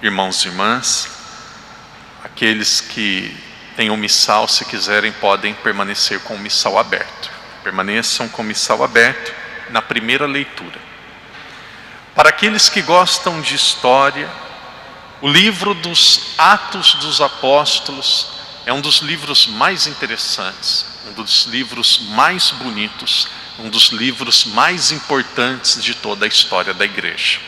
Irmãos e irmãs, aqueles que têm o missal, se quiserem, podem permanecer com o missal aberto. Permaneçam com o missal aberto na primeira leitura. Para aqueles que gostam de história, o livro dos Atos dos Apóstolos é um dos livros mais interessantes, um dos livros mais bonitos, um dos livros mais importantes de toda a história da igreja.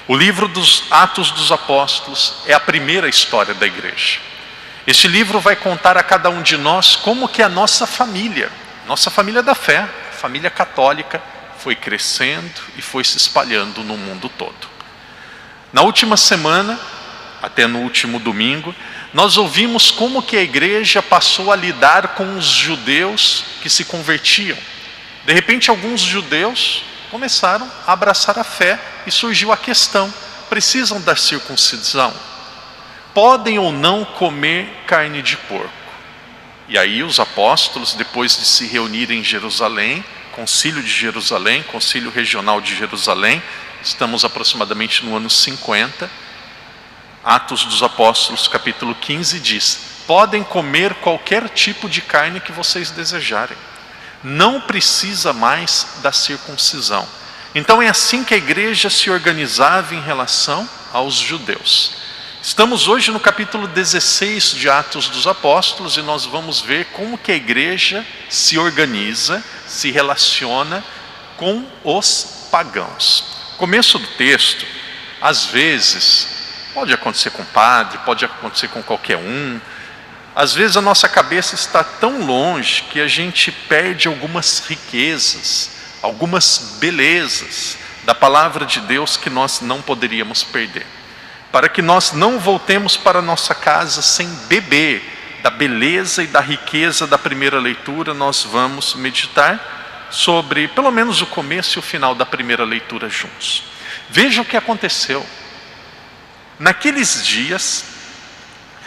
O livro dos Atos dos Apóstolos é a primeira história da igreja. Este livro vai contar a cada um de nós como que a nossa família da fé, família católica, foi crescendo e foi se espalhando no mundo todo. Na última semana, até no último domingo, nós ouvimos como que a igreja passou a lidar com os judeus que se convertiam. De repente, alguns judeus começaram a abraçar a fé e surgiu a questão: precisam da circuncisão? Podem ou não comer carne de porco? E aí os apóstolos, depois de se reunirem em Jerusalém, Concílio de Jerusalém, Concílio Regional de Jerusalém, estamos aproximadamente no ano 50, Atos dos Apóstolos capítulo 15 diz: podem comer qualquer tipo de carne que vocês desejarem. Não precisa mais da circuncisão. Então é assim que a igreja se organizava em relação aos judeus. Estamos hoje no capítulo 16 de Atos dos Apóstolos e nós vamos ver como que a igreja se organiza, se relaciona com os pagãos. Começo do texto, às vezes, pode acontecer com o padre, pode acontecer com qualquer um. Às vezes a nossa cabeça está tão longe que a gente perde algumas riquezas, algumas belezas da palavra de Deus que nós não poderíamos perder. Para que nós não voltemos para a nossa casa sem beber da beleza e da riqueza da primeira leitura, nós vamos meditar sobre pelo menos o começo e o final da primeira leitura juntos. Veja o que aconteceu. Naqueles dias,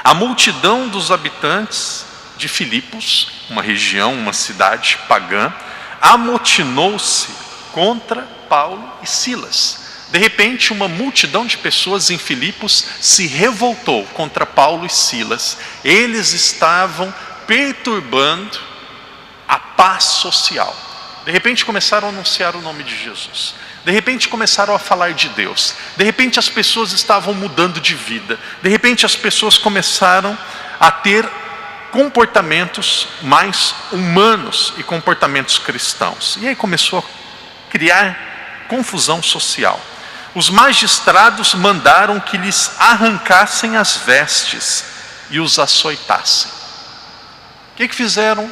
a multidão dos habitantes de Filipos, uma região, uma cidade pagã, amotinou-se contra Paulo e Silas. De repente, uma multidão de pessoas em Filipos se revoltou contra Paulo e Silas. Eles estavam perturbando a paz social. De repente começaram a anunciar o nome de Jesus. De repente começaram a falar de Deus. De repente as pessoas estavam mudando de vida. De repente as pessoas começaram a ter comportamentos mais humanos e comportamentos cristãos. E aí começou a criar confusão social. Os magistrados mandaram que lhes arrancassem as vestes e os açoitassem. O que fizeram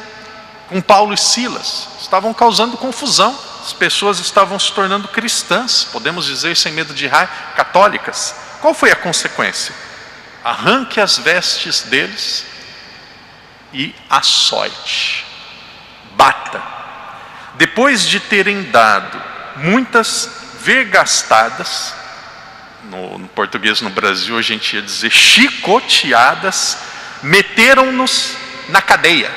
com Paulo e Silas? Estavam causando confusão. As pessoas estavam se tornando cristãs, podemos dizer sem medo de errar, católicas. Qual foi a consequência? Arranque as vestes deles e açoite, bata. Depois de terem dado muitas vergastadas, no português no Brasil a gente ia dizer chicoteadas, meteram-nos na cadeia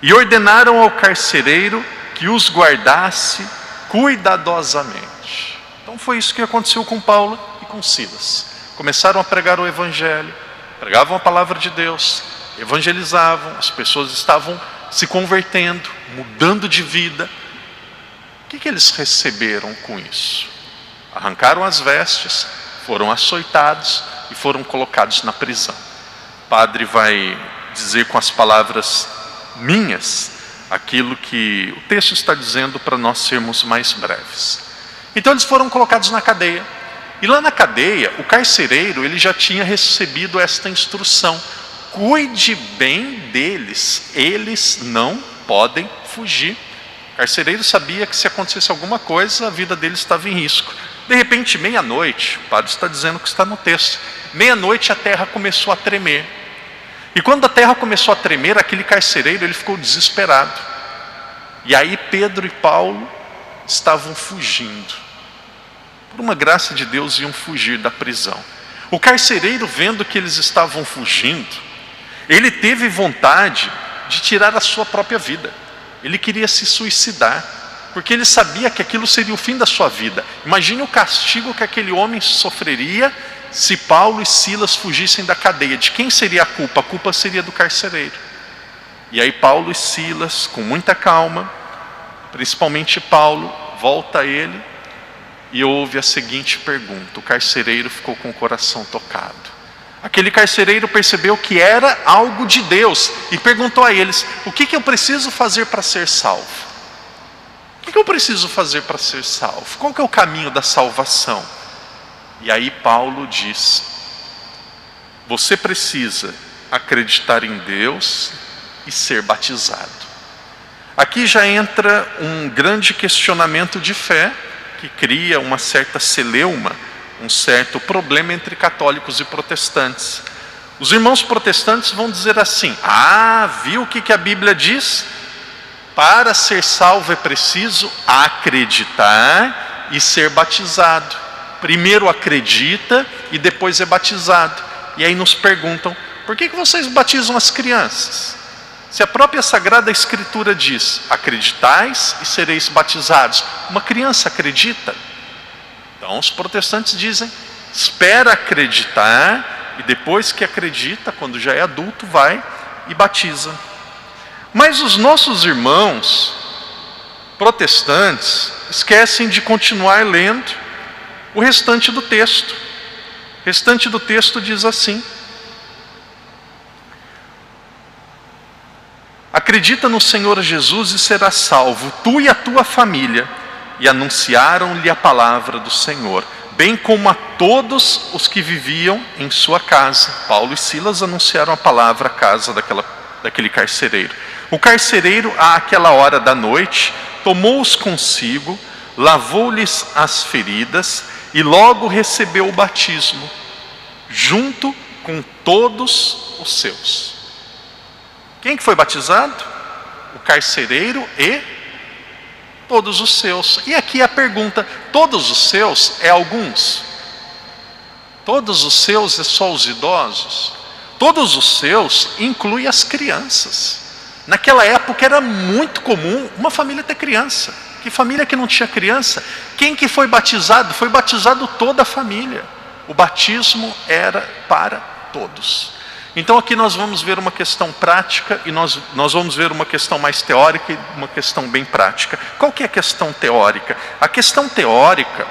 e ordenaram ao carcereiro que os guardasse cuidadosamente. Então foi isso que aconteceu com Paulo e com Silas. Começaram a pregar o evangelho, pregavam a palavra de Deus, evangelizavam, as pessoas estavam se convertendo, mudando de vida. O que eles receberam com isso? Arrancaram as vestes, foram açoitados e foram colocados na prisão. O padre vai dizer com as palavras minhas aquilo que o texto está dizendo para nós sermos mais breves. Então eles foram colocados na cadeia. E lá na cadeia, o carcereiro ele já tinha recebido esta instrução: cuide bem deles, eles não podem fugir. O carcereiro sabia que se acontecesse alguma coisa, a vida deles estava em risco. De repente, meia-noite, o padre está dizendo que está no texto, meia-noite a terra começou a tremer. E quando a terra começou a tremer, aquele carcereiro ele ficou desesperado. E aí Pedro e Paulo estavam fugindo. Por uma graça de Deus, iam fugir da prisão. O carcereiro, vendo que eles estavam fugindo, ele teve vontade de tirar a sua própria vida. Ele queria se suicidar. porque ele sabia que aquilo seria o fim da sua vida. Imagine o castigo que aquele homem sofreria se Paulo e Silas fugissem da cadeia. De quem seria a culpa? A culpa seria do carcereiro. E aí Paulo e Silas, com muita calma, principalmente Paulo, volta a ele e ouve a seguinte pergunta. O carcereiro ficou com o coração tocado. Aquele carcereiro percebeu que era algo de Deus e perguntou a eles: o que eu preciso fazer para ser salvo? O que eu preciso fazer para ser salvo? Qual que é o caminho da salvação? E aí Paulo diz: você precisa acreditar em Deus e ser batizado. Aqui já entra um grande questionamento de fé, que cria uma certa celeuma, um certo problema entre católicos e protestantes. Os irmãos protestantes vão dizer assim: viu o que a Bíblia diz? Para ser salvo é preciso acreditar e ser batizado. Primeiro acredita e depois é batizado. E aí nos perguntam: por que vocês batizam as crianças? Se a própria Sagrada Escritura diz: acreditais e sereis batizados. Uma criança acredita? Então os protestantes dizem: espera acreditar e depois que acredita, quando já é adulto, vai e batiza. Mas os nossos irmãos protestantes esquecem de continuar lendo o restante do texto. O restante do texto diz assim: acredita no Senhor Jesus e serás salvo, tu e a tua família. E anunciaram-lhe a palavra do Senhor, bem como a todos os que viviam em sua casa. Paulo e Silas anunciaram a palavra à casa daquele carcereiro. O carcereiro, àquela hora da noite, tomou-os consigo, lavou-lhes as feridas e logo recebeu o batismo, junto com todos os seus. Quem que foi batizado? O carcereiro e todos os seus. E aqui a pergunta: todos os seus é alguns? Todos os seus é só os idosos? Todos os seus inclui as crianças. Naquela época era muito comum uma família ter criança. Que família que não tinha criança? Quem que foi batizado? Foi batizado toda a família. O batismo era para todos. Então aqui nós vamos ver uma questão prática e nós vamos ver uma questão mais teórica e uma questão bem prática. Qual que é a questão teórica? A questão teórica,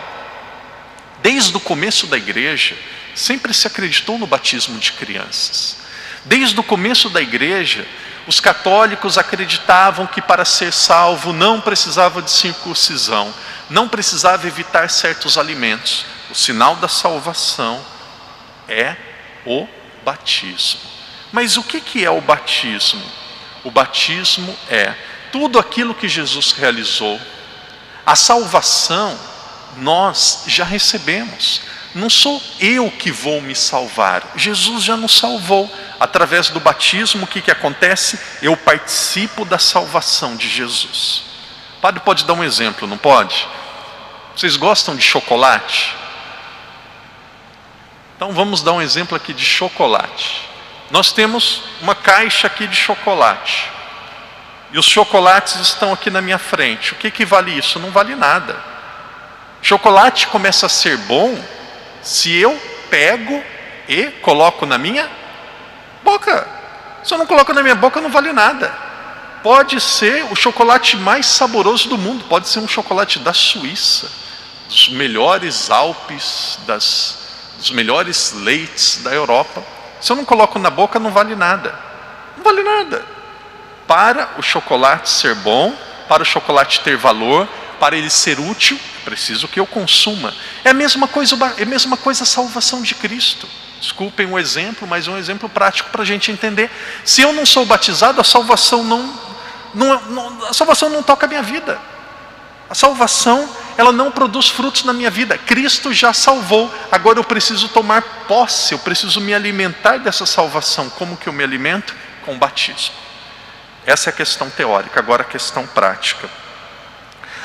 desde o começo da igreja, sempre se acreditou no batismo de crianças. Desde o começo da igreja, os católicos acreditavam que para ser salvo não precisava de circuncisão, não precisava evitar certos alimentos. O sinal da salvação é o batismo. Mas o que é o batismo? O batismo é tudo aquilo que Jesus realizou. A salvação nós já recebemos. Não sou eu que vou me salvar. Jesus já nos salvou. Através do batismo, o que acontece? Eu participo da salvação de Jesus. O padre pode dar um exemplo, não pode? Vocês gostam de chocolate? Então vamos dar um exemplo aqui de chocolate. Nós temos uma caixa aqui de chocolate. E os chocolates estão aqui na minha frente. O que vale isso? Não vale nada. Chocolate começa a ser bom se eu pego e coloco na minha boca. Se eu não coloco na minha boca, não vale nada. Pode ser o chocolate mais saboroso do mundo. Pode ser um chocolate da Suíça, dos melhores Alpes, dos melhores leites da Europa. Se eu não coloco na boca, não vale nada. Não vale nada. Para o chocolate ser bom, para o chocolate ter valor, para ele ser útil, preciso que eu consuma. É a mesma coisa a salvação de Cristo. Desculpem o exemplo, mas é um exemplo prático para a gente entender. Se eu não sou batizado, a salvação não toca a minha vida. A salvação, ela não produz frutos na minha vida. Cristo já salvou. Agora eu preciso tomar posse, eu preciso me alimentar dessa salvação. Como que eu me alimento? Com o batismo. Essa é a questão teórica. Agora a questão prática.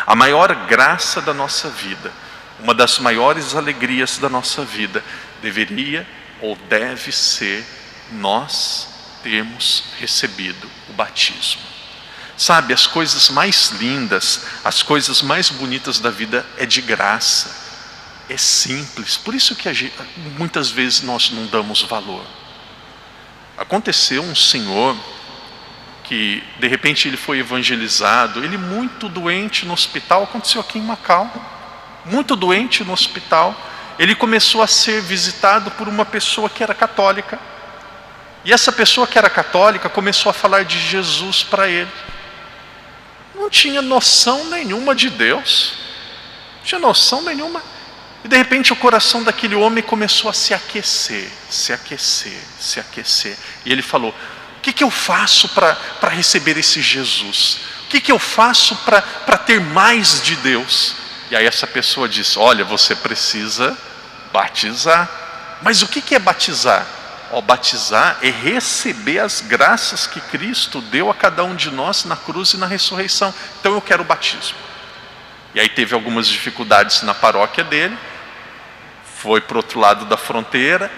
A maior graça da nossa vida, uma das maiores alegrias da nossa vida, deveria ou deve ser nós termos recebido o batismo. Sabe, as coisas mais lindas, as coisas mais bonitas da vida é de graça, é simples. Por isso que muitas vezes nós não damos valor. Aconteceu um senhor que de repente ele foi evangelizado, ele muito doente no hospital, aconteceu aqui em Macau, muito doente no hospital, ele começou a ser visitado por uma pessoa que era católica, e essa pessoa que era católica começou a falar de Jesus para ele. Não tinha noção nenhuma de Deus, não tinha noção nenhuma, e de repente o coração daquele homem começou a se aquecer, se aquecer, se aquecer, e ele falou: o que eu faço para receber esse Jesus? O que eu faço para ter mais de Deus? E aí essa pessoa disse: olha, você precisa batizar. Mas o que é batizar? Batizar é receber as graças que Cristo deu a cada um de nós na cruz e na ressurreição. Então eu quero o batismo. E aí teve algumas dificuldades na paróquia dele, foi para o outro lado da fronteira,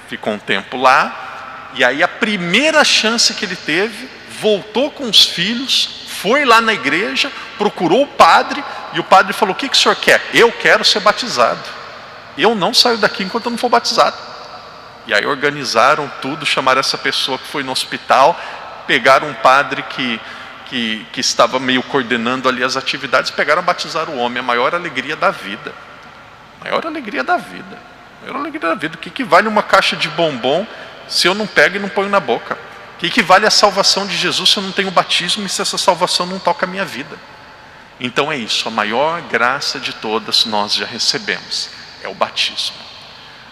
ficou um tempo lá, e aí a primeira chance que ele teve, voltou com os filhos, foi lá na igreja, procurou o padre, e o padre falou: o que o senhor quer? Eu quero ser batizado, eu não saio daqui enquanto eu não for batizado. E aí organizaram tudo, chamaram essa pessoa que foi no hospital, pegaram um padre que estava meio coordenando ali as atividades, pegaram e batizaram o homem. A maior alegria da vida, maior alegria da vida, maior alegria da vida. O que vale uma caixa de bombom se eu não pego e não ponho na boca? O que vale a salvação de Jesus se eu não tenho batismo e se essa salvação não toca a minha vida? Então é isso, a maior graça de todas nós já recebemos, é o batismo.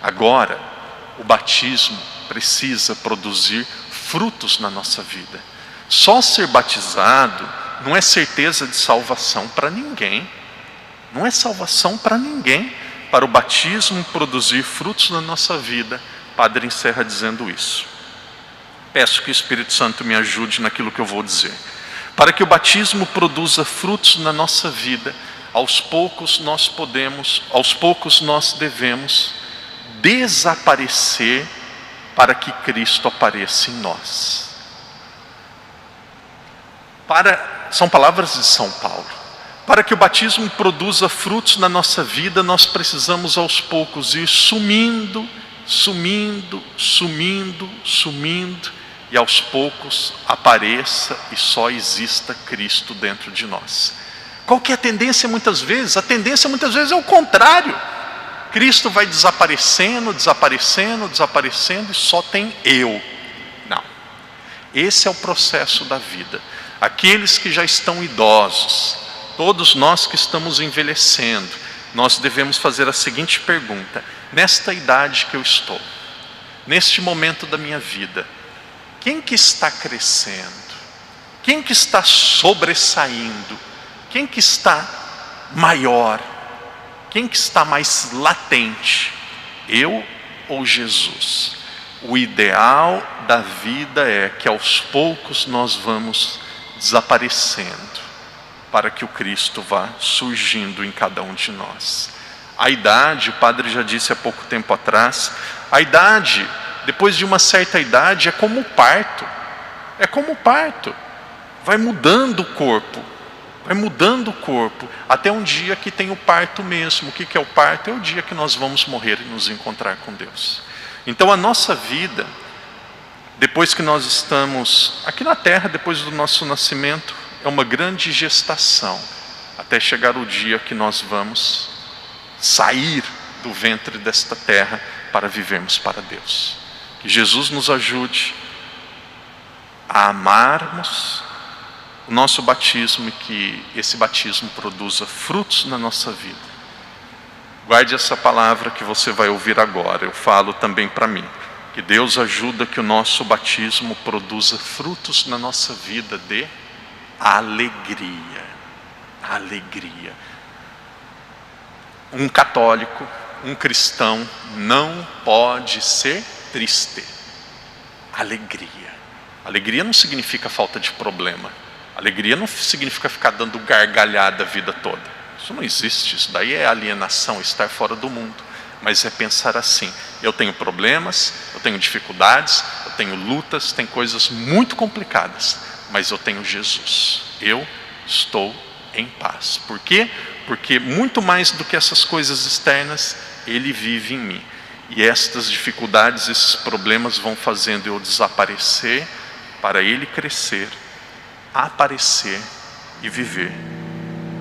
Agora, o batismo precisa produzir frutos na nossa vida. Só ser batizado não é certeza de salvação para ninguém. Não é salvação para ninguém. Para o batismo produzir frutos na nossa vida, o Padre encerra dizendo isso. Peço que o Espírito Santo me ajude naquilo que eu vou dizer. Para que o batismo produza frutos na nossa vida, aos poucos nós devemos desaparecer para que Cristo apareça em nós. São palavras de São Paulo. Para que o batismo produza frutos na nossa vida, nós precisamos aos poucos ir sumindo, e aos poucos apareça e só exista Cristo dentro de nós. Qual que é a tendência muitas vezes? A tendência muitas vezes é o contrário. Cristo vai desaparecendo e só tem eu. Não. Esse é o processo da vida. Aqueles que já estão idosos, todos nós que estamos envelhecendo, nós devemos fazer a seguinte pergunta: nesta idade que eu estou, neste momento da minha vida, quem que está crescendo? Quem que está sobressaindo? Quem que está maior? Quem que está mais latente? Eu ou Jesus? O ideal da vida é que aos poucos nós vamos desaparecendo, para que o Cristo vá surgindo em cada um de nós. A idade, o padre já disse há pouco tempo atrás, a idade, depois de uma certa idade, é como o parto. É como o parto. Vai mudando o corpo. Vai mudando o corpo, até um dia que tem o parto mesmo. O que é o parto? É o dia que nós vamos morrer e nos encontrar com Deus. Então a nossa vida, depois que nós estamos aqui na terra, depois do nosso nascimento, é uma grande gestação, até chegar o dia que nós vamos sair do ventre desta terra para vivermos para Deus. Que Jesus nos ajude a amarmos o nosso batismo e que esse batismo produza frutos na nossa vida. Guarde essa palavra que você vai ouvir agora, eu falo também para mim. Que Deus ajuda que o nosso batismo produza frutos na nossa vida de alegria. Alegria. Um católico, um cristão não pode ser triste. Alegria. Alegria não significa falta de problema. Alegria não significa ficar dando gargalhada a vida toda. Isso não existe, isso daí é alienação, estar fora do mundo. Mas é pensar assim: eu tenho problemas, eu tenho dificuldades, eu tenho lutas, tem coisas muito complicadas, mas eu tenho Jesus. Eu estou em paz. Por quê? Porque muito mais do que essas coisas externas, Ele vive em mim. E estas dificuldades, esses problemas vão fazendo eu desaparecer para Ele crescer, aparecer e viver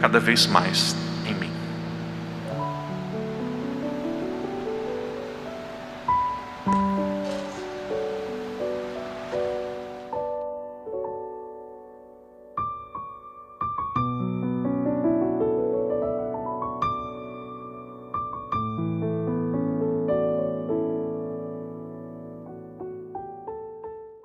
cada vez mais